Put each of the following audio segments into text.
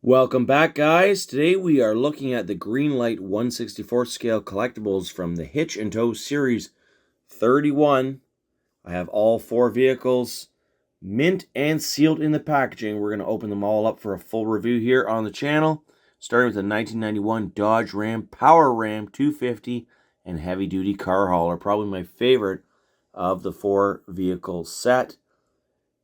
Welcome back, guys. Today we are looking at the Greenlight 1/64 scale collectibles from the Hitch and Tow Series 31. I have all four vehicles mint and sealed in the packaging. We're going to open them all up for a full review here on the channel, starting with the 1991 Dodge Ram Power Ram 250 and heavy duty car hauler, probably my favorite of the four vehicle set.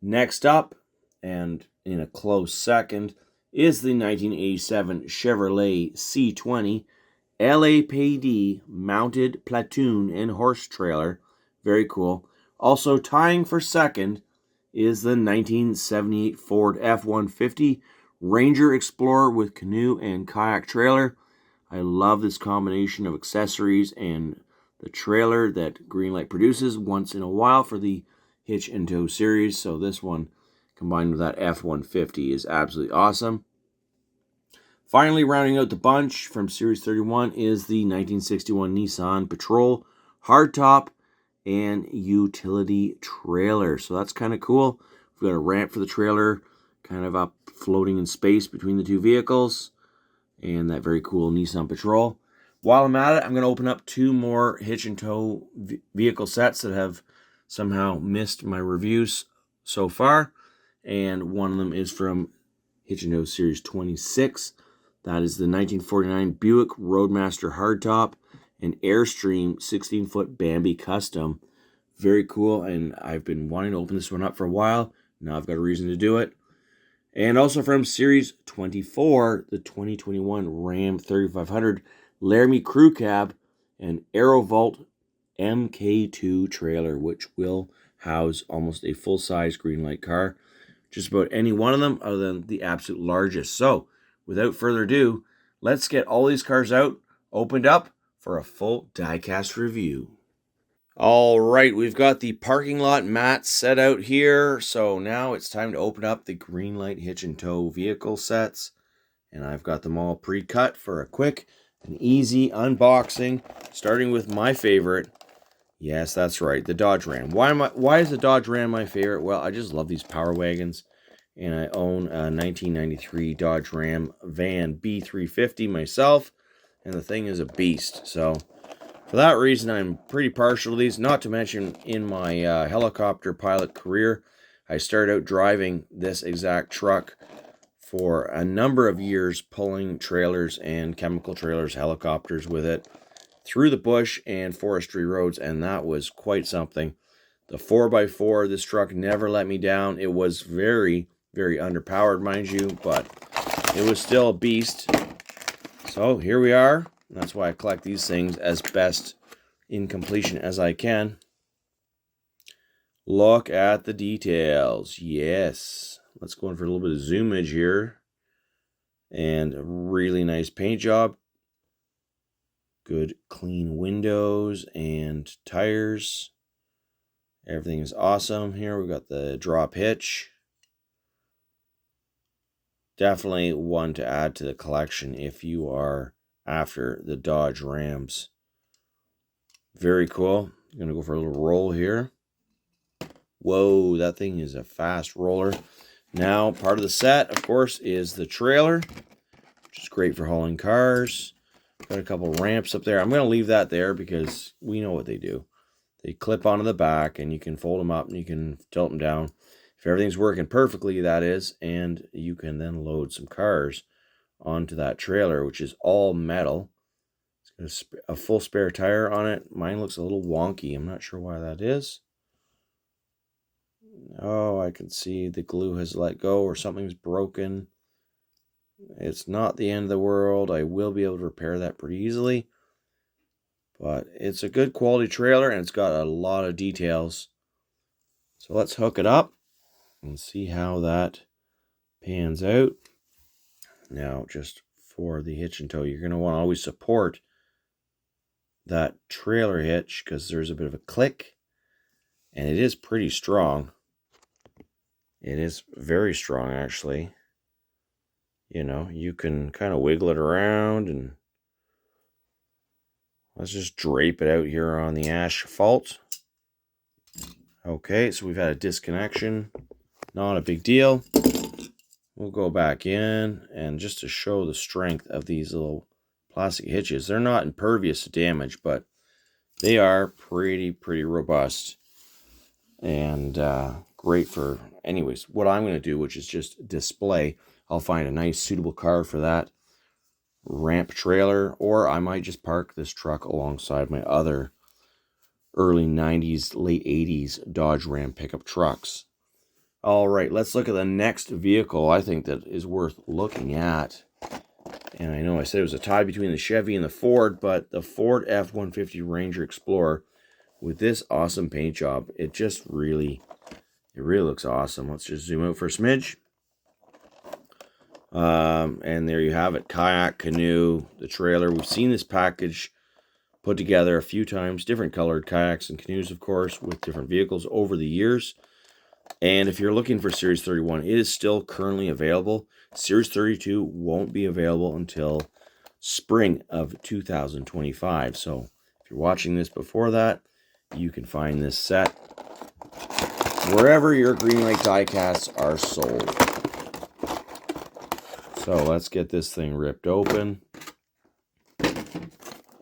Next up, and in a close second, is the 1987 Chevrolet C20 LAPD mounted platoon and horse trailer. Very cool. Also tying for second is the 1978 Ford F-150 Ranger Explorer with canoe and kayak trailer. I love this combination of accessories and the trailer that Greenlight produces once in a while for the Hitch and Tow series. So this one combined with that F-150 is absolutely awesome. Finally, rounding out the bunch from Series 31 is the 1961 Nissan Patrol Hardtop and utility trailer. So that's kind of cool. We've got a ramp for the trailer, kind of up floating in space between the two vehicles, and that very cool Nissan Patrol. While I'm at it, I'm going to open up two more Hitch and Tow vehicle sets that have somehow missed my reviews so far. And one of them is from Hitch and Tow Series 26. That is the 1949 Buick Roadmaster Hardtop and Airstream 16-foot Bambi Custom. Very cool, and I've been wanting to open this one up for a while. Now I've got a reason to do it. And also from Series 24, the 2021 Ram 3500 Laramie Crew Cab and Aerovault MKII trailer, which will house almost a full-size Greenlight car. Just about any one of them other than the absolute largest. So, without further ado, let's get all these cars out, opened up for a full diecast review. All right, we've got the parking lot mat set out here. So now it's time to open up the Greenlight Hitch and Tow vehicle sets. And I've got them all pre-cut for a quick and easy unboxing, starting with my favorite. Yes, that's right, the Dodge Ram. Why is the Dodge Ram my favorite? Well, I just love these power wagons. And I own a 1993 Dodge Ram van B350 myself. And the thing is a beast. So, for that reason, I'm pretty partial to these. Not to mention, in my helicopter pilot career, I started out driving this exact truck for a number of years, pulling trailers and chemical trailers, helicopters with it through the bush and forestry roads, and that was quite something. The 4x4, this truck never let me down. It was very, very underpowered, mind you, but it was still a beast. So here we are. That's why I collect these things as best in completion as I can. Look at the details. Yes. Let's go in for a little bit of zoomage here. And a really nice paint job. Good clean windows and tires. Everything is awesome here. We've got the drop hitch. Definitely one to add to the collection if you are after the Dodge Rams. Very cool. I'm going to go for a little roll here. Whoa, that thing is a fast roller. Now, part of the set, of course, is the trailer, which is great for hauling cars. Got a couple ramps up there. I'm going to leave that there because we know what they do. They clip onto the back, and you can fold them up, and you can tilt them down. If everything's working perfectly, that is, and you can then load some cars onto that trailer, which is all metal. It's got a full spare tire on it. Mine looks a little wonky. I'm not sure why that is. Oh, I can see the glue has let go or something's broken. It's not the end of the world. I will be able to repair that pretty easily. But it's a good quality trailer, and it's got a lot of details. So let's hook it up and see how that pans out. Now, just for the hitch and tow, you're going to want to always support that trailer hitch because there's a bit of a click, and it is pretty strong. It is very strong, actually. You know, you can kind of wiggle it around, and let's just drape it out here on the asphalt. Okay, so we've had a disconnection. Not a big deal. we'll go back in, and just to show the strength of these little plastic hitches, they're not impervious to damage, but they are pretty robust and great for, anyways, what I'm going to do, which is just display. I'll find a nice suitable car for that ramp trailer, or I might just park this truck alongside my other early 90s, late 80s Dodge Ram pickup trucks. All right, let's look at the next vehicle I think that is worth looking at. And I know I said it was a tie between the Chevy and the Ford, but the Ford F-150 Ranger Explorer with this awesome paint job, it really looks awesome. Let's just zoom out for a smidge. And there you have it, kayak, canoe, the trailer. We've seen this package put together a few times, different colored kayaks and canoes, of course, with different vehicles over the years. And if you're looking for Series 31, it is still currently available. Series 32 won't be available until spring of 2025. So if you're watching this before that, you can find this set wherever your Greenlight diecasts are sold. So let's get this thing ripped open.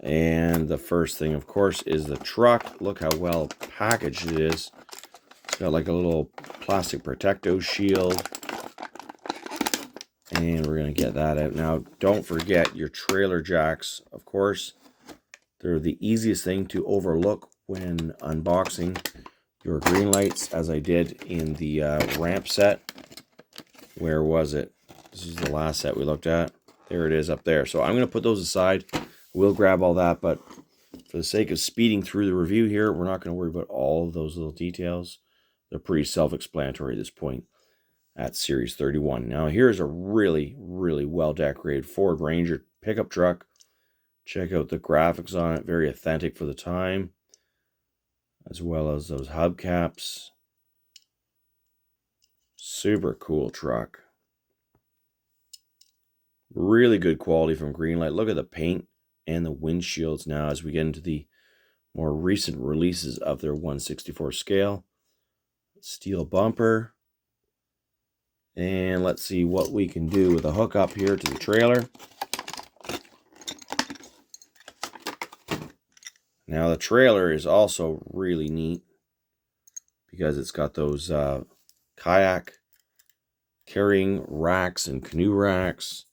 And the first thing, of course, is the truck. Look how well packaged it is. It's got like a little plastic protecto shield. And we're going to get that out. Now, don't forget your trailer jacks, of course. They're the easiest thing to overlook when unboxing your Greenlights, as I did in the ramp set. Where was it? This is the last set we looked at. There it is up there. So I'm going to put those aside. We'll grab all that, but for the sake of speeding through the review here, we're not going to worry about all of those little details. They're pretty self-explanatory at this point at Series 31. Now, here's a really well-decorated Ford Ranger pickup truck. Check out the graphics on it. Very authentic for the time, as well as those hubcaps. Super cool truck. Really good quality from Greenlight. Look at the paint and the windshields now as we get into the more recent releases of their 1/64 scale. Steel bumper. And let's see what we can do with a hookup here to the trailer. Now the trailer is also really neat because it's got those kayak carrying racks and canoe racks.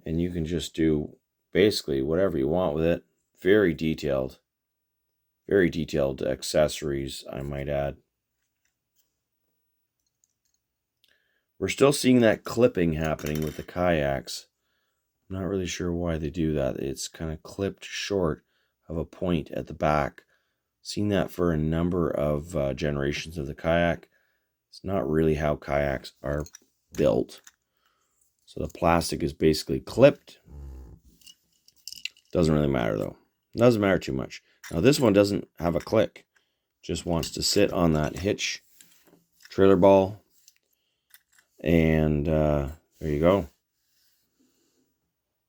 And you can just do basically whatever you want with it. Very detailed accessories, I might add. We're still seeing that clipping happening with the kayaks. I'm not really sure why they do that. It's kind of clipped short of a point at the back. Seen that for a number of generations of the kayak. It's not really how kayaks are built. So the plastic is basically clipped. Doesn't really matter though. Doesn't matter too much. Now this one doesn't have a click. Just wants to sit on that hitch trailer ball. And there you go.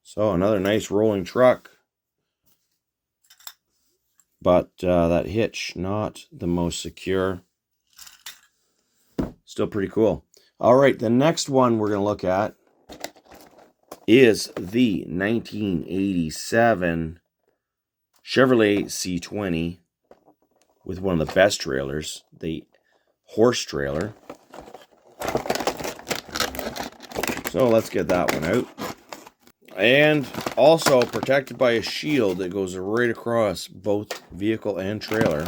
So another nice rolling truck. But that hitch, not the most secure. Still pretty cool. All right, the next one we're going to look at is the 1987 Chevrolet C20 with one of the best trailers, the horse trailer. So let's get that one out. And also protected by a shield that goes right across both vehicle and trailer.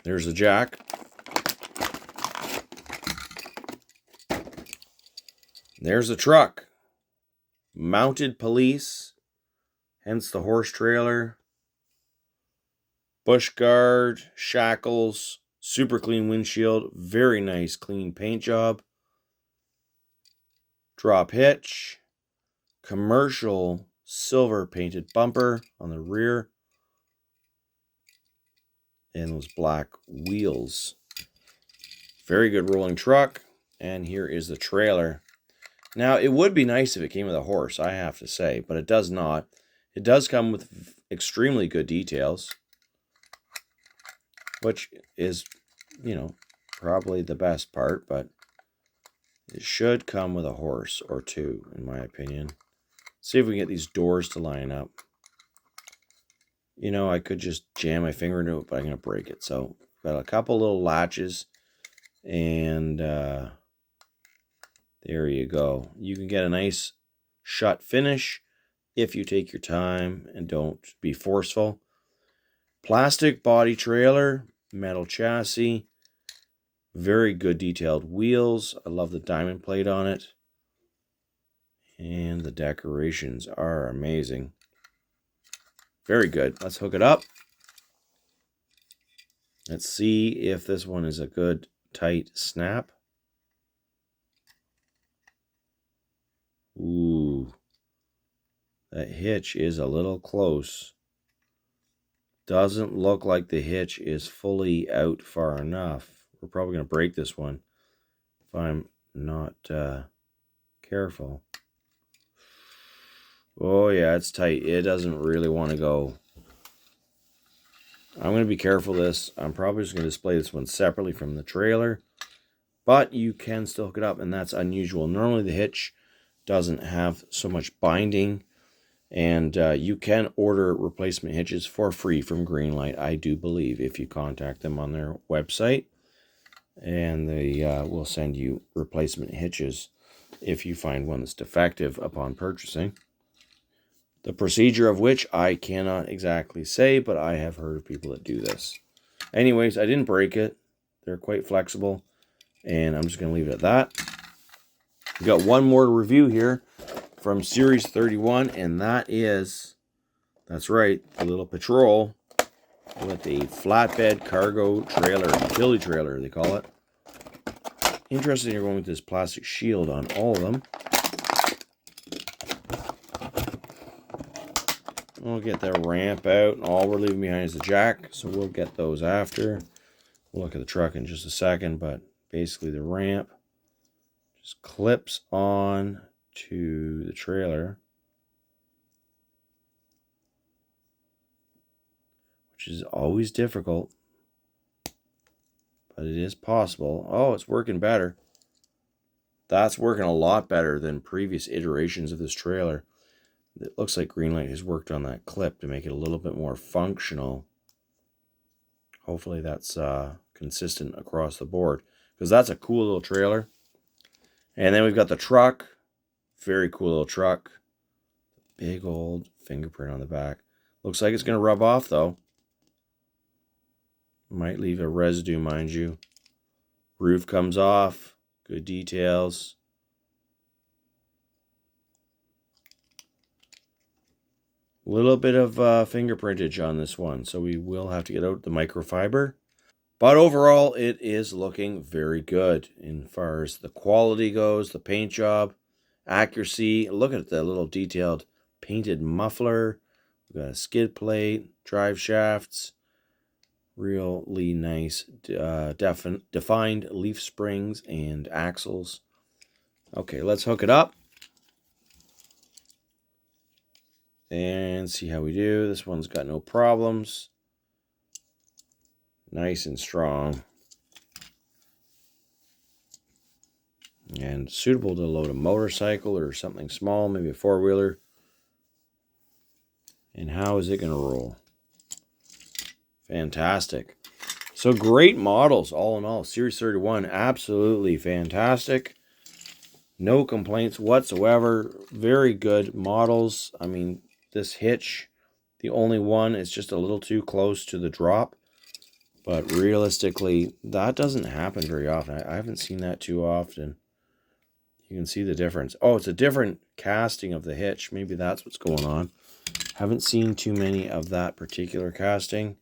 There's the jack. There's the truck. Mounted police, hence the horse trailer. Bush guard, shackles, super clean windshield, very nice clean paint job. Drop hitch, commercial silver painted bumper on the rear, and those black wheels. Very good rolling truck. And here is the trailer. Now, it would be nice if it came with a horse, I have to say, but it does not. It does come with extremely good details, which is, you know, probably the best part, but It should come with a horse or two, in my opinion. See if we can get these doors to line up. You know, I could just jam my finger into it, but I'm going to break it. So, got a couple little latches, and there you go. You can get a nice shut finish if you take your time and don't be forceful. Plastic body trailer, metal chassis, very good detailed wheels. I love the diamond plate on it. And the decorations are amazing. Very good. Let's hook it up. Let's see if this one is a good tight snap. Ooh, that hitch is a little close. Doesn't look like the hitch is fully out far enough. We're probably going to break this one if I'm not careful. Oh yeah, it's tight. It doesn't really want to go. I'm going to be careful with this. I'm probably just going to display this one separately from the trailer. But you can still hook it up, and that's unusual. Normally the hitch doesn't have so much binding. And you can order replacement hitches for free from Greenlight, I do believe, if you contact them on their website. And they will send you replacement hitches if you find one that's defective upon purchasing. The procedure of which I cannot exactly say, but I have heard of people that do this. Anyways, I didn't break it. They're quite flexible, and I'm just going to leave it at that. We got one more to review here from Series 31, and that's right, the little Patrol with a flatbed cargo trailer, utility trailer, they call it. Interesting, you're going with this plastic shield on all of them. We'll get the ramp out, and all we're leaving behind is the jack, so we'll get those after. We'll look at the truck in just a second, but basically the ramp just clips on to the trailer, which is always difficult, but it is possible. Oh, it's working better. That's working a lot better than previous iterations of this trailer. It looks like Greenlight has worked on that clip to make it a little bit more functional. Hopefully that's consistent across the board, because that's a cool little trailer. And then we've got the truck. Very cool little truck. Big old fingerprint on the back. Looks like it's going to rub off, though. Might leave a residue, mind you. Roof comes off. Good details. A little bit of fingerprintage on this one, so we will have to get out the microfiber. But overall, it is looking very good as far as the quality goes, the paint job, accuracy. Look at the little detailed painted muffler. We've got a skid plate, drive shafts, really nice defined leaf springs and axles. Okay, let's hook it up and see how we do. This one's got no problems. Nice and strong. And suitable to load a motorcycle or something small, maybe a four-wheeler. And how is it going to roll? Fantastic. So great models, all in all. Series 31, absolutely fantastic. No complaints whatsoever. Very good models. I mean, this hitch, the only one is just a little too close to the drop. But realistically, that doesn't happen very often. I haven't seen that too often. You can see the difference. Oh, it's a different casting of the hitch. Maybe that's what's going on. Haven't seen too many of that particular casting.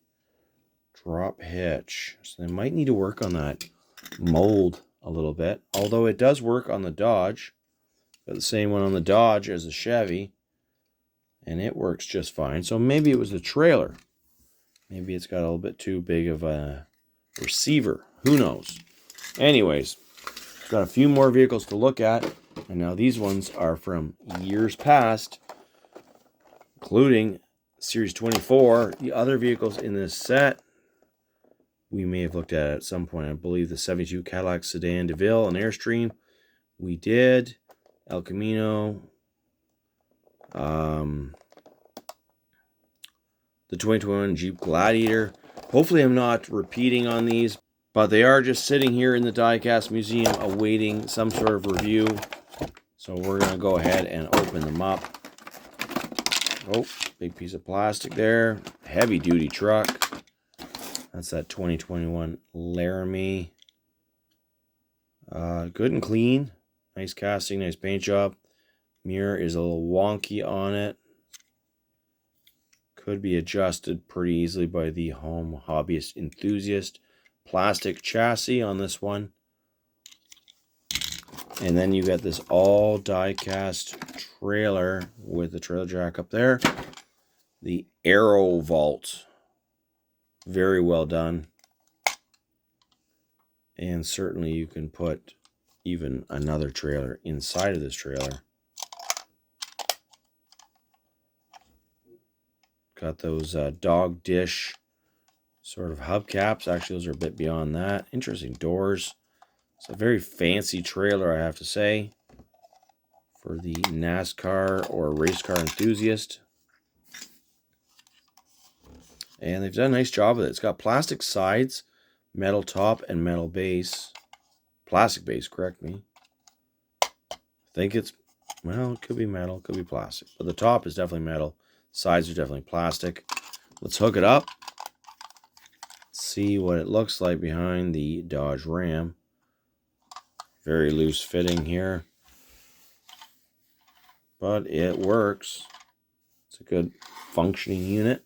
Drop hitch. So they might need to work on that mold a little bit. Although it does work on the Dodge. Got the same one on the Dodge as the Chevy. And it works just fine. So maybe it was the trailer. Maybe it's got a little bit too big of a receiver. Who knows? Anyways, got a few more vehicles to look at. And now these ones are from years past, including Series 24. The other vehicles in this set, we may have looked at some point. I believe the 72 Cadillac Sedan DeVille and Airstream. we did El Camino, the 2021 Jeep Gladiator. Hopefully I'm not repeating on these, but they are just sitting here in the Diecast Museum awaiting some sort of review. So we're going to go ahead and open them up. Oh, big piece of plastic there. Heavy duty truck. That's that 2021 Laramie. Good and clean. Nice casting, nice paint job. Mirror is a little wonky on it. Could be adjusted pretty easily by the home hobbyist enthusiast. Plastic chassis on this one. And then you got this all die-cast trailer with the trailer jack up there. The Aerovault. Very well done. And certainly you can put even another trailer inside of this trailer. Got those dog dish sort of hubcaps. Actually, those are a bit beyond that. Interesting doors. It's a very fancy trailer, I have to say, for the NASCAR or race car enthusiast. And they've done a nice job with it. It's got plastic sides, metal top, and metal base. Plastic base, correct me. I think it's, well, it could be metal, it could be plastic. But the top is definitely metal. Sides are definitely plastic. Let's hook it up. See what it looks like behind the Dodge Ram. Very loose fitting here. But it works. It's a good functioning unit.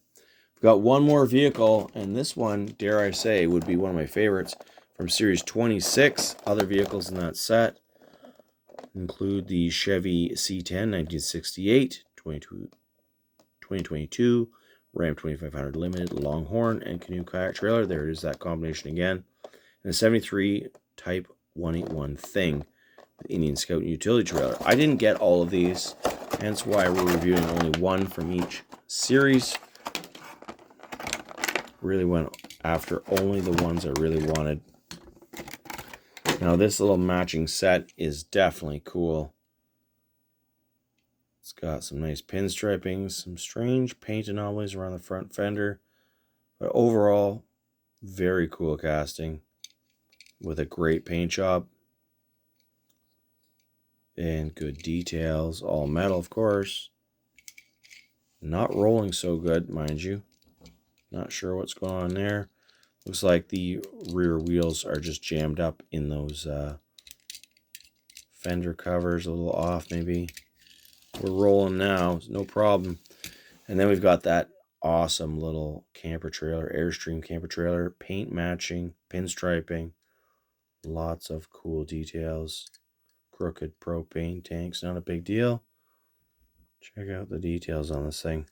We've got one more vehicle, and this one, dare I say, would be one of my favorites from Series 26. Other vehicles in that set include the Chevy C10 1968, 2022, Ram 2500 Limited, Longhorn, and Canoe Kayak Trailer. There it is, that combination again. And a 73 Type 181 Thing with Indian Scout and Utility Trailer. I didn't get all of these, hence why we're reviewing only one from each series. Really went after only the ones I really wanted. Now this little matching set is definitely cool. It's got some nice pinstriping, some strange paint anomalies around the front fender, but overall, very cool casting with a great paint job and good details. All metal, of course. Not rolling so good, mind you. Not sure what's going on there. Looks like the rear wheels are just jammed up in those fender covers, a little off maybe. We're rolling now, no problem. And then we've got that awesome little camper trailer, Airstream camper trailer, paint matching, pinstriping, lots of cool details. Crooked propane tanks, not a big deal. Check out the details on this thing.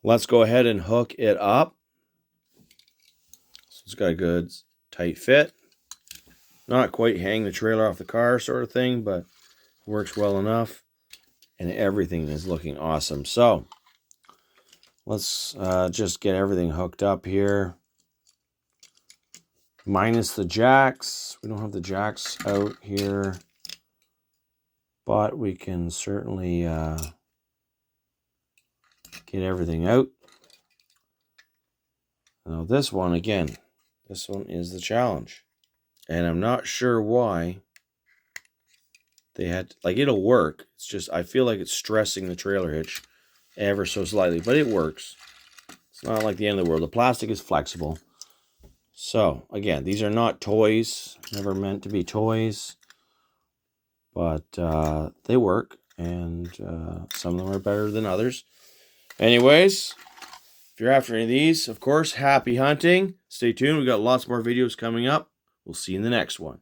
Let's go ahead and hook it up. So it's got a good tight fit. Not quite hang the trailer off the car sort of thing, but works well enough. And everything is looking awesome. So let's just get everything hooked up here. Minus the jacks. We don't have the jacks out here, but we can certainly get everything out. Now this one, again, this one is the challenge. And I'm not sure why they had, like, it'll work. It's just, I feel like it's stressing the trailer hitch ever so slightly, but it works. It's not like the end of the world. The plastic is flexible. So, again, these are not toys. Never meant to be toys. But they work, and some of them are better than others. Anyways, if you're after any of these, of course, happy hunting. Stay tuned. We've got lots more videos coming up. We'll see you in the next one.